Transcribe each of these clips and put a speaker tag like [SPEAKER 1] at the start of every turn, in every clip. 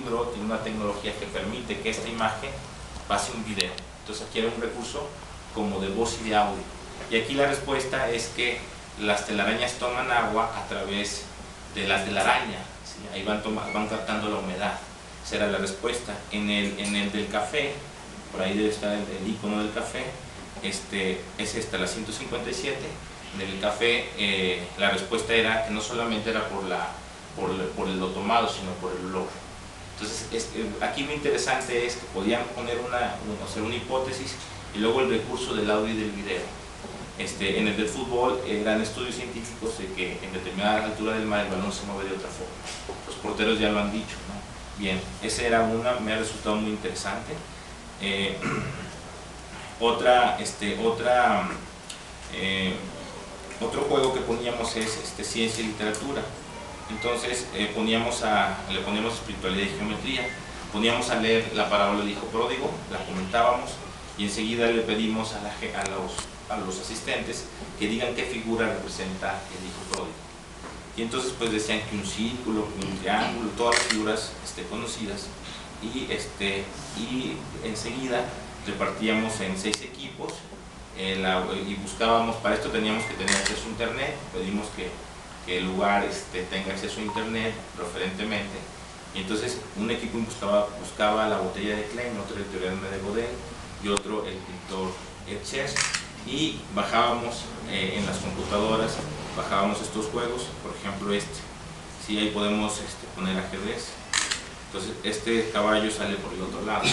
[SPEAKER 1] libro tiene una tecnología que permite que esta imagen pase un video. Entonces aquí era un recurso como de voz y de audio. Y aquí la respuesta es que las telarañas toman agua a través de la telaraña, ¿sí? Ahí van captando la humedad. Esa era la respuesta. En el del café, por ahí debe estar el icono del café, es esta, la 157. En el café la respuesta era que no solamente era por lo tomado, sino por el olor. Entonces aquí lo interesante es que podían poner hacer una hipótesis y luego el recurso del audio y del video. En el del fútbol eran estudios científicos de que en determinada altura del mar el balón se mueve de otra forma. Los porteros ya lo han dicho, ¿no? Bien, esa era me ha resultado muy interesante. Otro juego que poníamos es ciencia y literatura. Entonces le poníamos espiritualidad y geometría, poníamos a leer la parábola del hijo pródigo, la comentábamos y enseguida le pedimos a los asistentes que digan qué figura representa el hijo pródigo. Y entonces pues decían que un círculo, que un triángulo, todas las figuras conocidas, y enseguida repartíamos en 6 equipos y buscábamos. Para esto teníamos que tener acceso a internet, pedimos que el lugar tenga acceso a internet preferentemente, y entonces un equipo buscaba la botella de Klein, otro el teorema de Gödel y otro el pintor Etcher, y bajábamos en las computadoras, bajábamos estos juegos, por ejemplo sí, ahí podemos poner ajedrez. Entonces este caballo sale por el otro lado,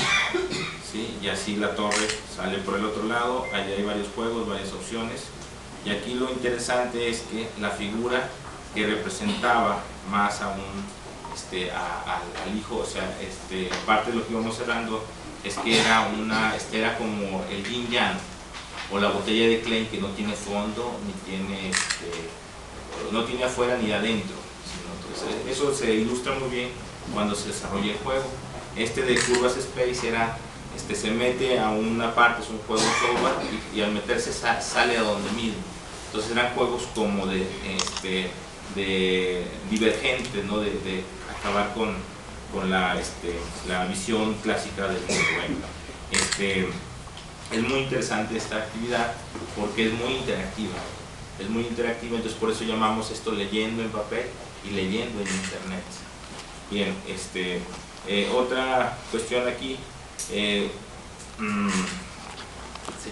[SPEAKER 1] ¿sí? Y así la torre sale por el otro lado. Allá hay varios juegos, varias opciones, y aquí lo interesante es que la figura que representaba más al hijo, o sea, parte de lo que íbamos cerrando es que era como el yin yang, o la botella de Klein, que no tiene fondo, no tiene afuera ni adentro, sino, entonces, eso se ilustra muy bien cuando se desarrolla el juego. De Curvas Space era, se mete a una parte, es un juego de software, y al meterse sale a donde mismo. Entonces eran juegos como de divergente, ¿no? de acabar con la visión clásica del juego. Es muy interesante esta actividad porque es muy interactiva, entonces por eso llamamos esto leyendo en papel y leyendo en internet. Bien, otra cuestión aquí se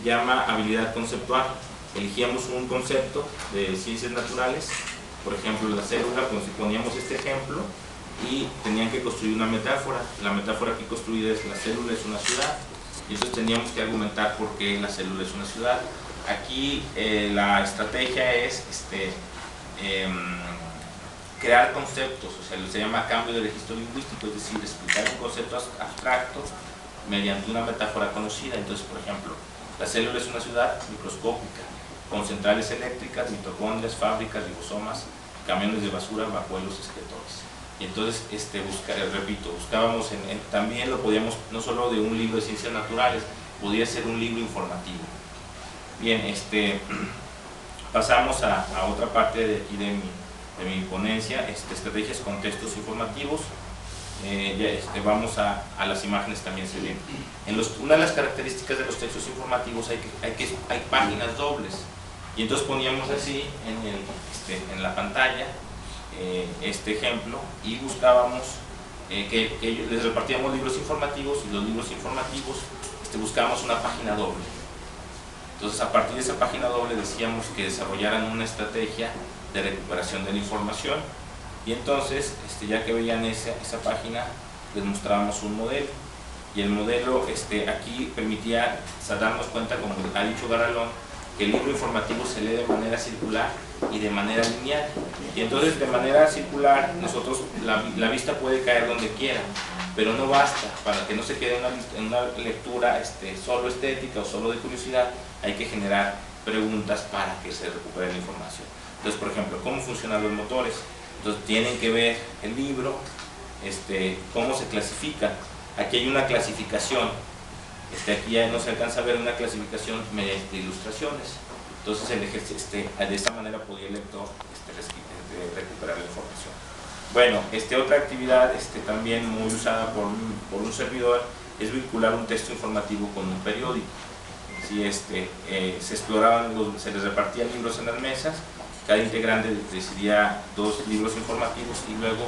[SPEAKER 1] llama habilidad conceptual. Elegíamos un concepto de ciencias naturales, por ejemplo la célula, pues poníamos este ejemplo y tenían que construir una metáfora. La metáfora aquí construida es: la célula es una ciudad, y entonces teníamos que argumentar por qué la célula es una ciudad. Aquí la estrategia es crear conceptos, o sea, se llama cambio de registro lingüístico, es decir, explicar un concepto abstracto mediante una metáfora conocida. Entonces, por ejemplo, la célula es una ciudad microscópica, con centrales eléctricas, mitocondrias, fábricas, ribosomas, camiones de basura, vacuolos, escritores. Y entonces, buscábamos, también lo podíamos, no solo de un libro de ciencias naturales, podía ser un libro informativo. Bien, pasamos a otra parte de aquí de mi ponencia, estrategias con textos informativos. Vamos a las imágenes, también se ven. Una de las características de los textos informativos hay páginas dobles, y entonces poníamos así en la pantalla este ejemplo, y buscábamos que les repartíamos libros informativos, y los libros informativos buscábamos una página doble. Entonces, a partir de esa página doble decíamos que desarrollaran una estrategia de recuperación de la información, y entonces ya que veían esa página, les mostrábamos un modelo, y el modelo aquí permitía darnos cuenta, como ha dicho Garralón, que el libro informativo se lee de manera circular y de manera lineal. Y entonces, de manera circular, nosotros la vista puede caer donde quiera, pero no basta. Para que no se quede en una lectura solo estética o solo de curiosidad, hay que generar preguntas para que se recupere la información. Entonces, por ejemplo, ¿cómo funcionan los motores? Entonces tienen que ver el libro, cómo se clasifica. Aquí hay una clasificación. Aquí ya no se alcanza a ver una clasificación mediante ilustraciones. Entonces de esta manera podía el lector recuperar la información. Bueno, otra actividad también muy usada por un servidor es vincular un texto informativo con un periódico. Sí, se exploraban, se les repartían libros en las mesas, cada integrante decidía 2 libros informativos y luego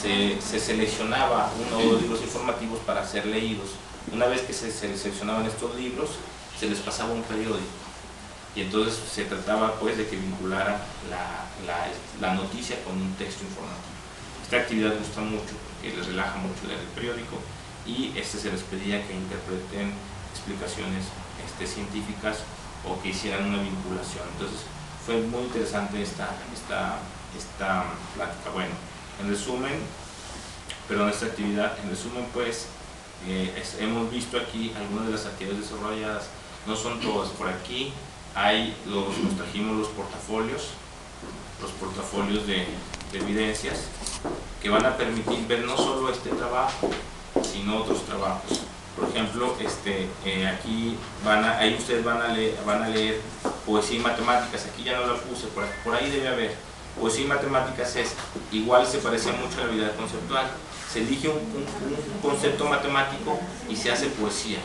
[SPEAKER 1] se seleccionaba 1 o 2 libros informativos para ser leídos. Una vez que se seleccionaban estos libros, se les pasaba un periódico y entonces se trataba pues de que vincularan la noticia con un texto informativo. Esta actividad gusta mucho porque les relaja mucho leer el periódico y se les pedía que interpreten explicaciones científicas o que hicieran una vinculación. Entonces fue muy interesante esta plática. Bueno, esta actividad, en resumen pues hemos visto aquí algunas de las actividades desarrolladas, no son todas. Por aquí nos trajimos los portafolios de evidencias que van a permitir ver no solo este trabajo, sino otros trabajos. Por ejemplo, aquí ahí ustedes van a leer poesía y matemáticas. Aquí ya no la puse, por ahí debe haber. Poesía y matemáticas igual se parece mucho a la habilidad conceptual. Se elige un concepto matemático y se hace poesía.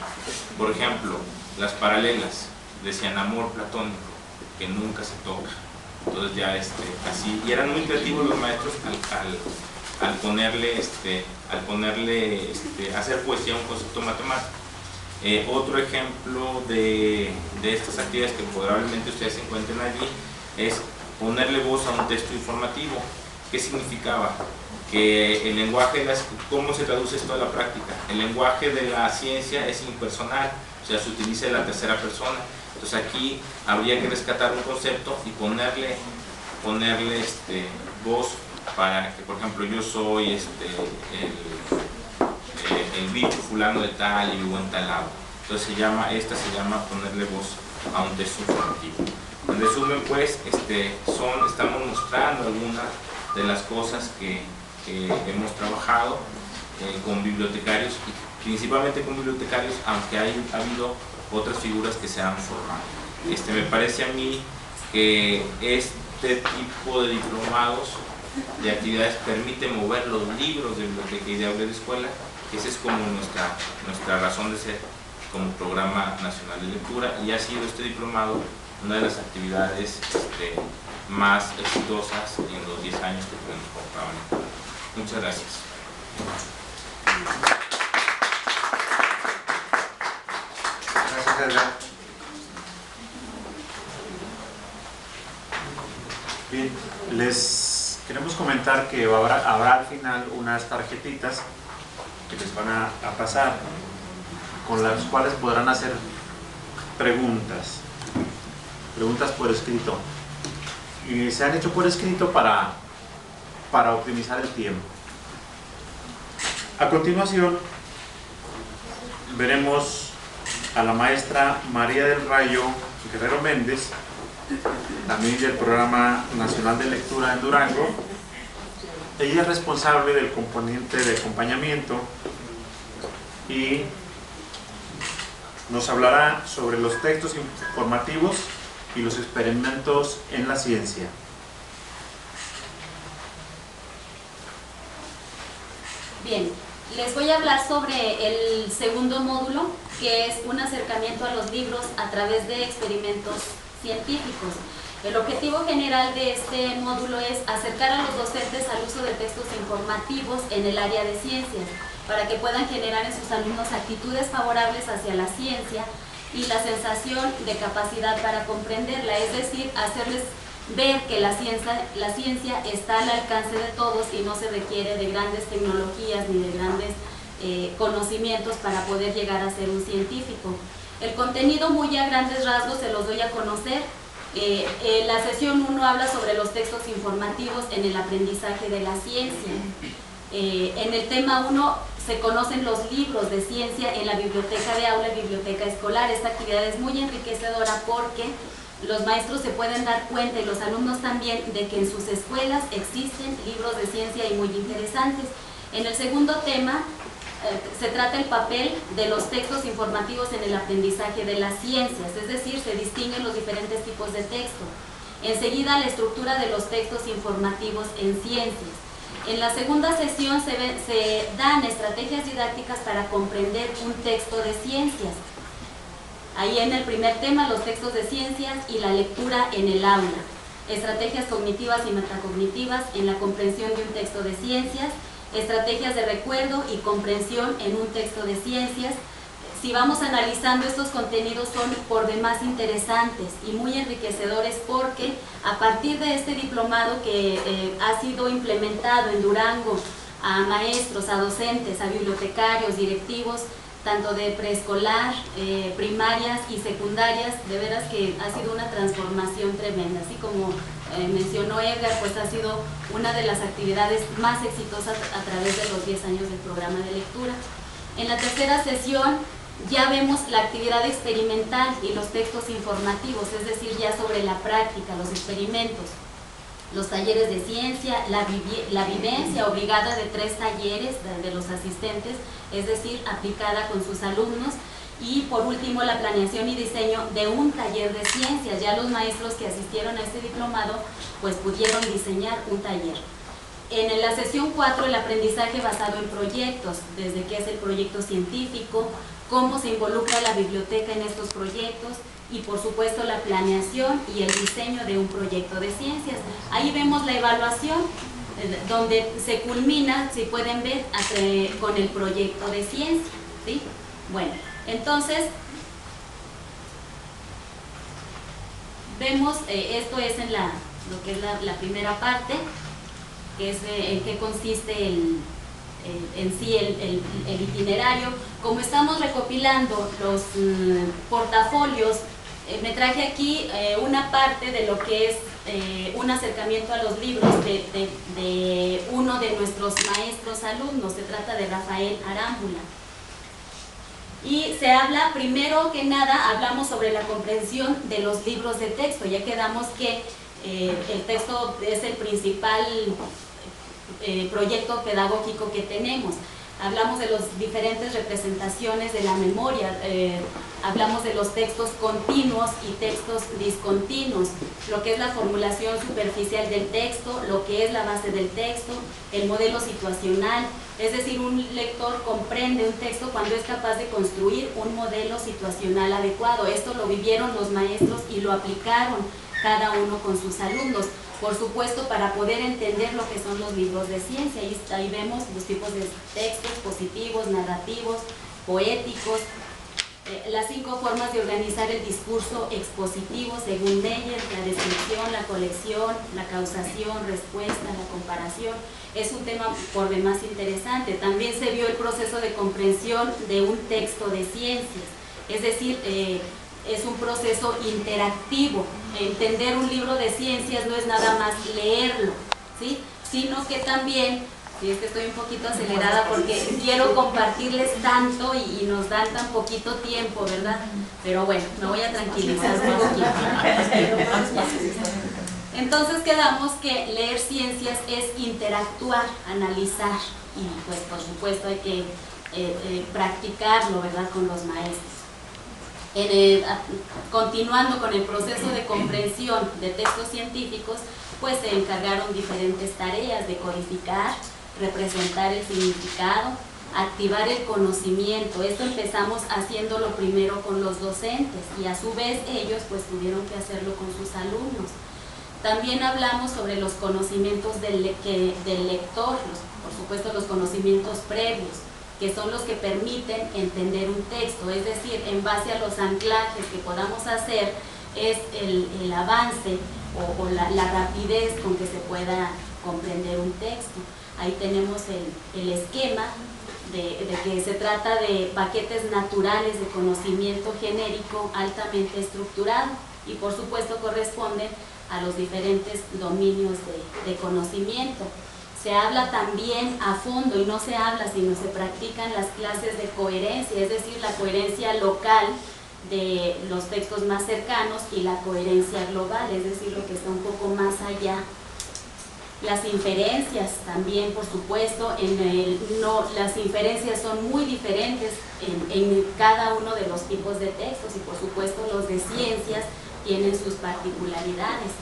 [SPEAKER 1] Por ejemplo, las paralelas decían amor platónico, que nunca se toca. Entonces ya así, y eran muy creativos los maestros al ponerle hacer poesía a un concepto matemático. Otro ejemplo de estas actividades que probablemente ustedes se encuentren allí es ponerle voz a un texto informativo. ¿Qué significaba? Que el lenguaje, ¿cómo se traduce esto a la práctica? El lenguaje de la ciencia es impersonal, o sea, se utiliza en la tercera persona. Entonces aquí habría que rescatar un concepto y ponerle voz para que, por ejemplo, yo soy el bicho fulano de tal y vivo en tal lado. Entonces se llama ponerle voz a un texto informativo. En resumen, pues, estamos mostrando algunas de las cosas que hemos trabajado con bibliotecarios, y principalmente con bibliotecarios, aunque ha habido otras figuras que se han formado. Me parece a mí que este tipo de diplomados, de actividades, permite mover los libros de biblioteca y de aula de escuela. Esa es como nuestra razón de ser como Programa Nacional de Lectura, y ha sido este diplomado una de las actividades más exitosas en los 10 años que tenemos como Programa Lectura. Muchas gracias.
[SPEAKER 2] Gracias, Edgar. Bien, les queremos comentar que habrá al final unas tarjetitas que les van a pasar, con las cuales podrán hacer preguntas por escrito. Y se han hecho por escrito para optimizar el tiempo. A continuación veremos a la maestra María del Rayo Guerrero Méndez, también del Programa Nacional de Lectura en Durango. Ella es responsable del componente de acompañamiento y nos hablará sobre los textos informativos y los experimentos en la ciencia.
[SPEAKER 3] Bien, les voy a hablar sobre el segundo módulo, que es un acercamiento a los libros a través de experimentos científicos. El objetivo general de este módulo es acercar a los docentes al uso de textos informativos en el área de ciencias, para que puedan generar en sus alumnos actitudes favorables hacia la ciencia y la sensación de capacidad para comprenderla, es decir, hacerles ver que la ciencia está al alcance de todos y no se requiere de grandes tecnologías ni de grandes conocimientos para poder llegar a ser un científico. El contenido, muy a grandes rasgos, se los doy a conocer. La sesión 1 habla sobre los textos informativos en el aprendizaje de la ciencia. En el tema 1 se conocen los libros de ciencia en la biblioteca de aula y biblioteca escolar. Esta actividad es muy enriquecedora porque los maestros se pueden dar cuenta, y los alumnos también, de que en sus escuelas existen libros de ciencia y muy interesantes. En el segundo tema se trata el papel de los textos informativos en el aprendizaje de las ciencias, es decir, se distinguen los diferentes tipos de texto. Enseguida, la estructura de los textos informativos en ciencias. En la segunda sesión se dan estrategias didácticas para comprender un texto de ciencias. Ahí en el primer tema, los textos de ciencias y la lectura en el aula. Estrategias cognitivas y metacognitivas en la comprensión de un texto de ciencias. Estrategias de recuerdo y comprensión en un texto de ciencias. Si vamos analizando estos contenidos, son por demás interesantes y muy enriquecedores, porque a partir de este diplomado que ha sido implementado en Durango a maestros, a docentes, a bibliotecarios, directivos, tanto de preescolar, primarias y secundarias, de veras que ha sido una transformación tremenda. Así como mencionó Edgar, pues ha sido una de las actividades más exitosas a través de los 10 años del programa de lectura. En la tercera sesión ya vemos la actividad experimental y los textos informativos, es decir, ya sobre la práctica, los experimentos, los talleres de ciencia, la vivencia obligada de 3 talleres de los asistentes, es decir, aplicada con sus alumnos, y por último la planeación y diseño de un taller de ciencias. Ya los maestros que asistieron a este diplomado pues pudieron diseñar un taller. En la sesión 4, el aprendizaje basado en proyectos, desde qué es el proyecto científico, cómo se involucra la biblioteca en estos proyectos y por supuesto la planeación y el diseño de un proyecto de ciencias. Ahí vemos la evaluación, donde se culmina, si pueden ver, con el proyecto de ciencia, ¿sí? Bueno, entonces vemos, esto es en lo que es la primera parte, que es en qué consiste en sí el itinerario. Como estamos recopilando los portafolios, me traje aquí una parte de lo que es un acercamiento a los libros de uno de nuestros maestros alumnos. Se trata de Rafael Arámbula. Y se habla, primero que nada, hablamos sobre la comprensión de los libros de texto. Ya quedamos que el texto es el principal proyecto pedagógico que tenemos. Hablamos de las diferentes representaciones de la memoria, hablamos de los textos continuos y textos discontinuos, lo que es la formulación superficial del texto, lo que es la base del texto, el modelo situacional, es decir, un lector comprende un texto cuando es capaz de construir un modelo situacional adecuado. Esto lo vivieron los maestros y lo aplicaron cada uno con sus alumnos. Por supuesto, para poder entender lo que son los libros de ciencia, ahí vemos los tipos de textos: positivos, narrativos, poéticos, las 5 formas de organizar el discurso expositivo según Meyer: la descripción, la colección, la causación, respuesta, la comparación. Es un tema por demás interesante. También se vio el proceso de comprensión de un texto de ciencias, es decir, es un proceso interactivo. Entender un libro de ciencias no es nada más leerlo, ¿sí? Sino que también, si es que estoy un poquito acelerada porque quiero compartirles tanto y nos dan tan poquito tiempo, ¿verdad? Pero bueno, me voy a tranquilizar un poquito. Entonces quedamos que leer ciencias es interactuar, analizar y pues por supuesto hay que practicarlo, ¿verdad?, con los maestros. Continuando con el proceso de comprensión de textos científicos, pues se encargaron diferentes tareas de codificar, representar el significado, activar el conocimiento. Esto empezamos haciéndolo primero con los docentes y a su vez ellos pues tuvieron que hacerlo con sus alumnos. También hablamos sobre los conocimientos del lector, por supuesto los conocimientos previos, que son los que permiten entender un texto, es decir, en base a los anclajes que podamos hacer, es el avance o la rapidez con que se pueda comprender un texto. Ahí tenemos el esquema de que se trata de paquetes naturales de conocimiento genérico altamente estructurado y por supuesto corresponden a los diferentes dominios de conocimiento. Se habla también a fondo, y no se habla sino se practican las clases de coherencia, es decir, la coherencia local de los textos más cercanos y la coherencia global, es decir, lo que está un poco más allá. Las inferencias también, por supuesto, las inferencias son muy diferentes en cada uno de los tipos de textos y por supuesto los de ciencias tienen sus particularidades.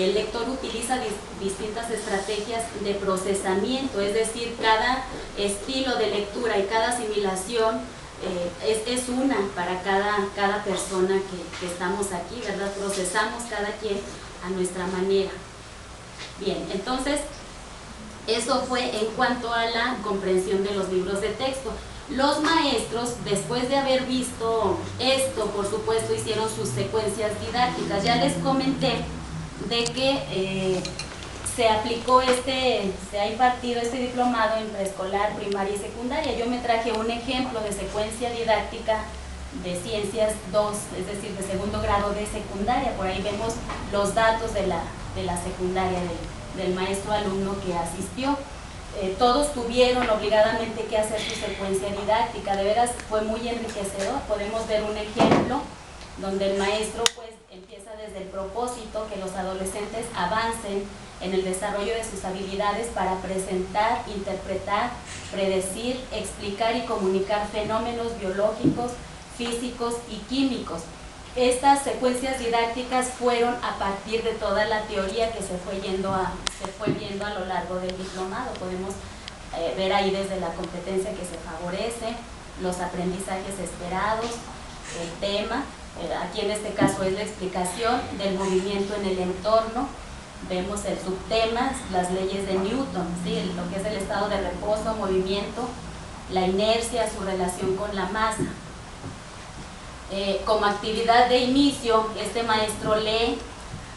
[SPEAKER 3] el lector utiliza distintas estrategias de procesamiento, es decir, cada estilo de lectura y cada asimilación es una para cada persona que estamos aquí, ¿verdad? Procesamos cada quien a nuestra manera. Bien, entonces, eso fue en cuanto a la comprensión de los libros de texto. Los maestros, después de haber visto esto, por supuesto, hicieron sus secuencias didácticas. Ya les comenté de que se aplicó se ha impartido este diplomado en preescolar, primaria y secundaria. Yo me traje un ejemplo de secuencia didáctica de ciencias 2, es decir, de segundo grado de secundaria. Por ahí vemos los datos de la secundaria del maestro alumno que asistió. Todos tuvieron obligadamente que hacer su secuencia didáctica. De veras fue muy enriquecedor. Podemos ver un ejemplo donde el maestro pues empieza desde el propósito que los adolescentes avancen en el desarrollo de sus habilidades para presentar, interpretar, predecir, explicar y comunicar fenómenos biológicos, físicos y químicos. Estas secuencias didácticas fueron a partir de toda la teoría que se fue viendo a lo largo del diplomado. Podemos ver ahí desde la competencia que se favorece, los aprendizajes esperados, el tema, aquí en este caso es la explicación del movimiento en el entorno. Vemos el subtema, las leyes de Newton, ¿sí? Lo que es el estado de reposo, movimiento, la inercia, su relación con la masa. Como actividad de inicio, este maestro lee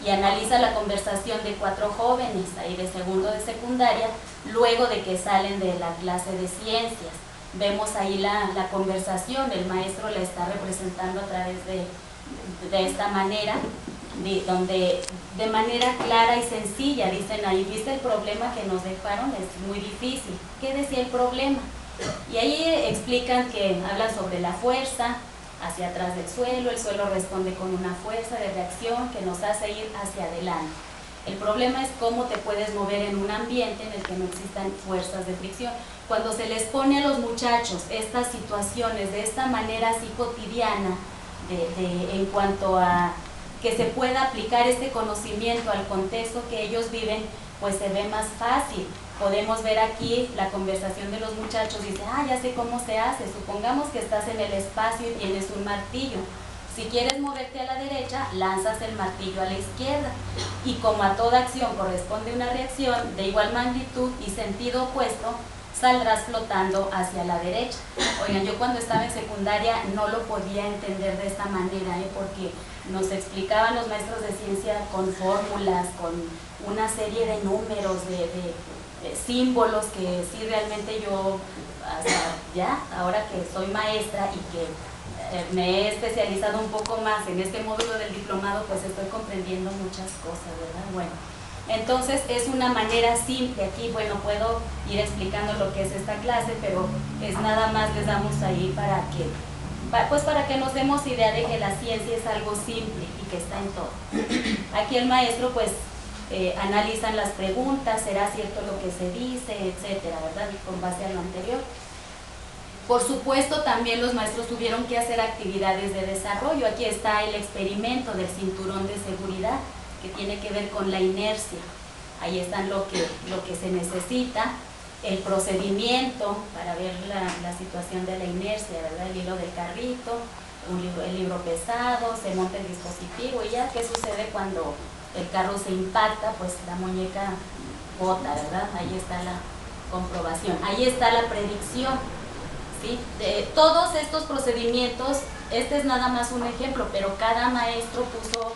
[SPEAKER 3] y analiza la conversación de 4 jóvenes, ahí de segundo de secundaria, luego de que salen de la clase de ciencias. Vemos ahí la conversación, el maestro la está representando a través de esta manera, donde de manera clara y sencilla dicen ahí, ¿viste el problema que nos dejaron? Es muy difícil. ¿Qué decía el problema? Y ahí explican que hablan sobre la fuerza hacia atrás del suelo, el suelo responde con una fuerza de reacción que nos hace ir hacia adelante. El problema es cómo te puedes mover en un ambiente en el que no existan fuerzas de fricción. Cuando se les pone a los muchachos estas situaciones de esta manera así cotidiana, en cuanto a que se pueda aplicar este conocimiento al contexto que ellos viven, pues se ve más fácil. Podemos ver aquí la conversación de los muchachos, dice, ya sé cómo se hace, supongamos que estás en el espacio y tienes un martillo. Si quieres moverte a la derecha, lanzas el martillo a la izquierda. Y como a toda acción corresponde una reacción de igual magnitud y sentido opuesto, saldrás flotando hacia la derecha. Oigan, yo cuando estaba en secundaria no lo podía entender de esta manera, porque nos explicaban los maestros de ciencia con fórmulas, con una serie de números, de símbolos que sí realmente yo, ahora que soy maestra y que me he especializado un poco más en este módulo del diplomado, pues estoy comprendiendo muchas cosas, ¿verdad? Bueno, entonces es una manera simple. Aquí, bueno, puedo ir explicando lo que es esta clase, pero es nada más les damos ahí para que nos demos idea de que la ciencia es algo simple y que está en todo. Aquí el maestro pues analizan las preguntas, será cierto lo que se dice, etcétera, ¿verdad? Con base a lo anterior. Por supuesto, también los maestros tuvieron que hacer actividades de desarrollo. Aquí está el experimento del cinturón de seguridad, que tiene que ver con la inercia. Ahí están lo que se necesita, el procedimiento para ver la situación de la inercia, ¿verdad? El hilo del carrito, el libro pesado, se monta el dispositivo y ya qué sucede cuando el carro se impacta, pues la muñeca bota, ¿verdad? Ahí está la comprobación, ahí está la predicción, ¿sí? De todos estos procedimientos, este es nada más un ejemplo, pero cada maestro puso,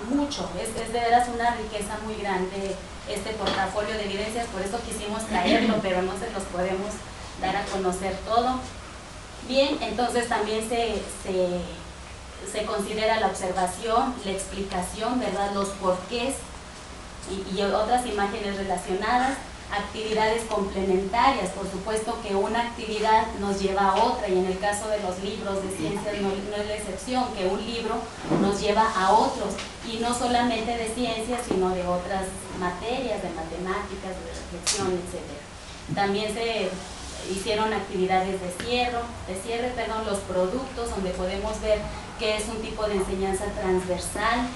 [SPEAKER 3] mucho, es de veras una riqueza muy grande este portafolio de evidencias, por eso quisimos traerlo, pero no se los podemos dar a conocer todo. Bien, entonces también se considera la observación, la explicación, ¿verdad? Los porqués y otras imágenes relacionadas, actividades complementarias, por supuesto que una actividad nos lleva a otra, y en el caso de los libros de ciencias no es la excepción, que un libro nos lleva a otros, y no solamente de ciencias, sino de otras materias, de matemáticas, de reflexión, etc. También se hicieron actividades de cierre, los productos, donde podemos ver que es un tipo de enseñanza transversal.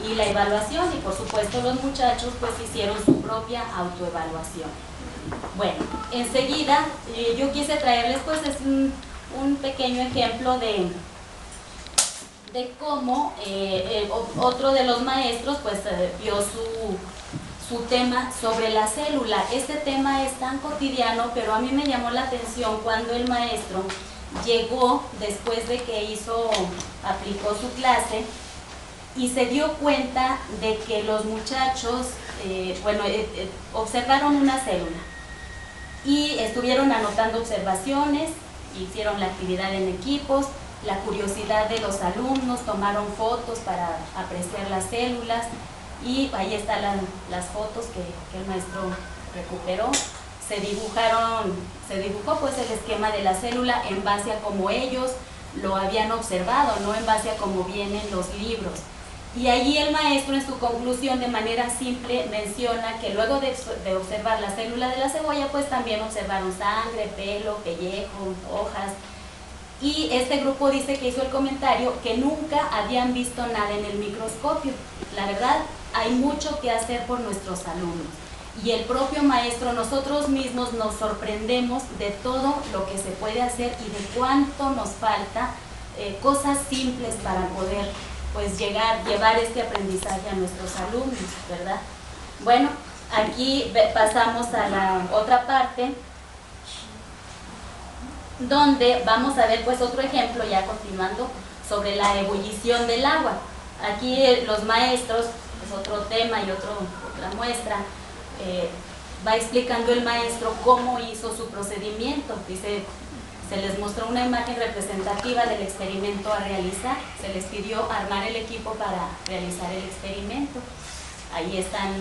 [SPEAKER 3] y la evaluación, y por supuesto los muchachos pues hicieron su propia autoevaluación. Bueno, enseguida yo quise traerles pues es un pequeño ejemplo de cómo otro de los maestros pues vio su tema sobre la célula. Este tema es tan cotidiano, pero a mí me llamó la atención cuando el maestro llegó después de que aplicó su clase y se dio cuenta de que los muchachos, observaron una célula y estuvieron anotando observaciones, hicieron la actividad en equipos, la curiosidad de los alumnos, tomaron fotos para apreciar las células y ahí están las fotos que el maestro recuperó. Se dibujó pues el esquema de la célula en base a cómo ellos lo habían observado, no en base a cómo vienen los libros. Y allí el maestro en su conclusión de manera simple menciona que luego de observar la célula de la cebolla pues también observaron sangre, pelo, pellejo, hojas. Y este grupo dice que hizo el comentario que nunca habían visto nada en el microscopio. La verdad, hay mucho que hacer por nuestros alumnos. Y el propio maestro, nosotros mismos nos sorprendemos de todo lo que se puede hacer y de cuánto nos falta cosas simples para poder pues llevar este aprendizaje a nuestros alumnos, ¿verdad? Bueno, aquí pasamos a la otra parte, donde vamos a ver pues otro ejemplo, ya continuando, sobre la ebullición del agua. Aquí los maestros, es otro tema y otra muestra, va explicando el maestro cómo hizo su procedimiento. Dice, se les mostró una imagen representativa del experimento a realizar, se les pidió armar el equipo para realizar el experimento. Ahí están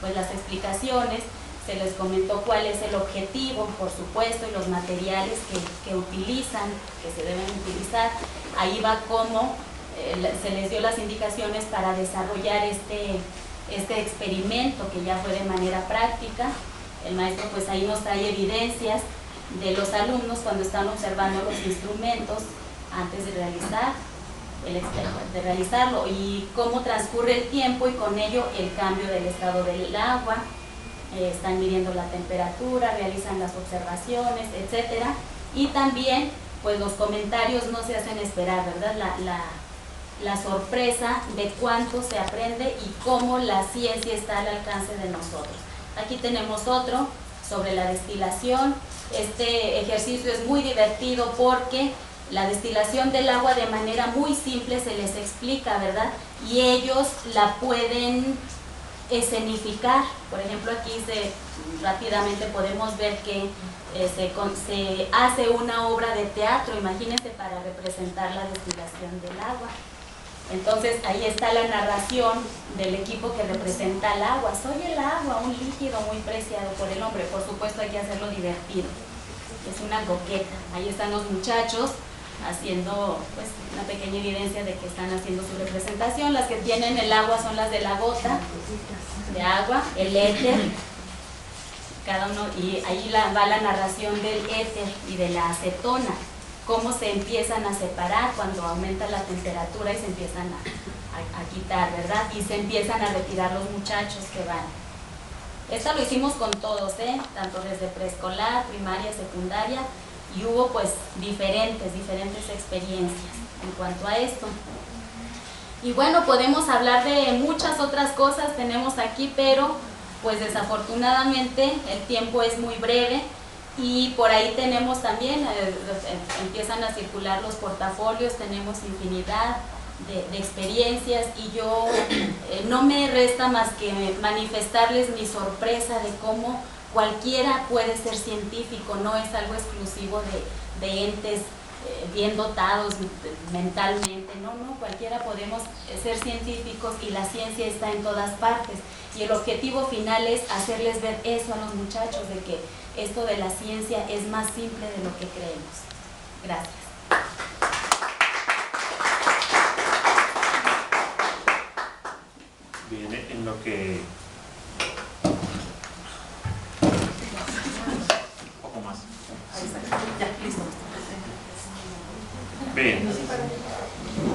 [SPEAKER 3] pues las explicaciones, se les comentó cuál es el objetivo, por supuesto, y los materiales que utilizan, que se deben utilizar. Ahí va cómo se les dio las indicaciones para desarrollar este experimento, que ya fue de manera práctica. El maestro pues ahí nos trae evidencias de los alumnos cuando están observando los instrumentos antes de realizarlo y cómo transcurre el tiempo y con ello el cambio del estado del agua. Están midiendo la temperatura, realizan las observaciones, etcétera, y también pues los comentarios no se hacen esperar, ¿verdad? La sorpresa de cuánto se aprende y cómo la ciencia está al alcance de nosotros. Aquí tenemos otro sobre la destilación. Este ejercicio es muy divertido porque la destilación del agua de manera muy simple se les explica, ¿verdad? Y ellos la pueden escenificar. Por ejemplo, aquí rápidamente podemos ver que se hace una obra de teatro, imagínense, para representar la destilación del agua. Entonces ahí está la narración del equipo que representa el agua. Soy el agua, un líquido muy preciado por el hombre. Por supuesto hay que hacerlo divertido. Es una coqueta. Ahí están los muchachos haciendo pues una pequeña evidencia de que están haciendo su representación. Las que tienen el agua son las de la gota de agua, el éter, cada uno, y ahí va la narración del éter y de la acetona, cómo se empiezan a separar cuando aumenta la temperatura y se empiezan a quitar, ¿verdad? Y se empiezan a retirar los muchachos que van. Esto lo hicimos con todos, tanto desde preescolar, primaria, secundaria, y hubo pues diferentes experiencias en cuanto a esto. Y bueno, podemos hablar de muchas otras cosas, tenemos aquí, pero pues desafortunadamente el tiempo es muy breve. Y por ahí tenemos también, empiezan a circular los portafolios, tenemos infinidad de experiencias y yo no me resta más que manifestarles mi sorpresa de cómo cualquiera puede ser científico, no es algo exclusivo de entes bien dotados mentalmente, no, cualquiera podemos ser científicos y la ciencia está en todas partes. Y el objetivo final es hacerles ver eso a los muchachos, de que esto de la ciencia es más simple de lo que creemos. Gracias.
[SPEAKER 2] Bien, en lo que... Un poco más.
[SPEAKER 3] Ya, listo.
[SPEAKER 2] Bien.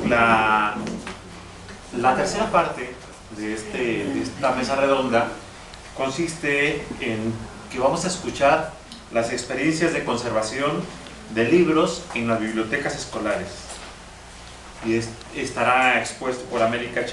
[SPEAKER 2] La tercera parte de esta mesa redonda consiste en que vamos a escuchar las experiencias de conservación de libros en las bibliotecas escolares. Y estará expuesto por América Chávez.